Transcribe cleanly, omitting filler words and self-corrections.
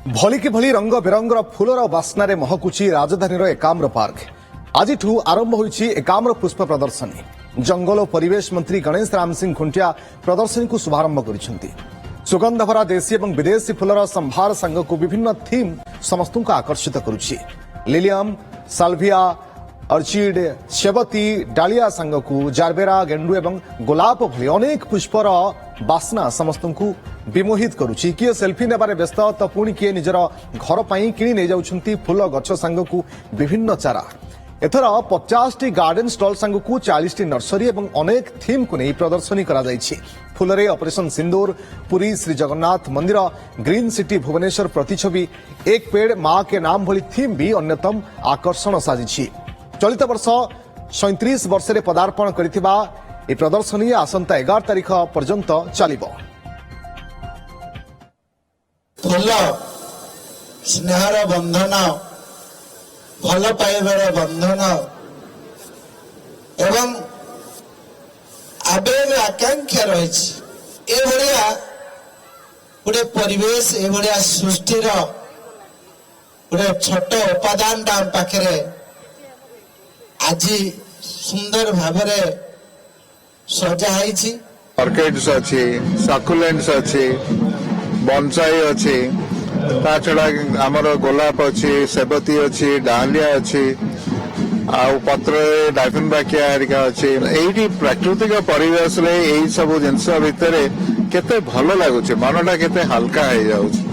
भलिकी भली रंग बेरंगर फूलर बास्नारे महकुची राजधानीर एकाम्र पार्क। आज आरंभ होईछि एकाम्र पुष्प प्रदर्शनी। जंगल और परिवेश मंत्री गणेश राम सिंह खुंटिया प्रदर्शनी को शुभारंभ करिसेंति। सुगंधभरा देशी और विदेशी फूलर संभार संगक विभिन्न थीम समस्त को आकर्षित करुछि। लिलियम, साल्विया, अर्चिड, सेवती, डालिया संगकु जारबेरा, गेंडु एवं गोलाप भली अनेक पुष्पर बास्ना समस्त को विमोहित करुछि। किए सेल्फी नेबारे व्यस्त तो पुणी किए निजर घर पर किणी नहीं जाउछंती फूल गछ सांगकु विभिन्न चारा। एथर 50 गार्डन स्टॉल सांगकु 40 नर्सरी एवं अनेक थीम को नहीं प्रदर्शनी करा जाइछि। फूलरे ऑपरेशन सिंदूर, पुरी श्री जगन्नाथ मंदिर, ग्रीन सिटी भुवनेश्वर प्रतिछवि, एक पेड़ मां के नाम भली थीम भी अन्यतम आकर्षण साजिछि। चलित वर्ष 37 वर्ष रे पदार्पण करिथिबा ए प्रदर्शनी आसंता 11 तारिख पर्यंत चलिबो। फूल स्नेहर बंधन, भल पाइबार बंधन एवं आवेग आकांक्षा रही गोटे परिवेश एभलिया सृष्टिर गोटे छोट उपादान आम पाखे आज सुंदर भावरे सजा है। ऑर्किड्स अच्छी, सकुलेंट्स अच्छी, बॉन्साई अच्छी, ता छड़ा आमर गोलाप अच्छी, सेबती अच्छी, डालिया अच्छी, आउ पत्र डाइफिनबाकिया हरिका अच्छी। एठी प्राकृतिक परिवेश रे एई सब जिनस भितर केते भल लागुचे, मनटा केते हल्का हो जाउचे।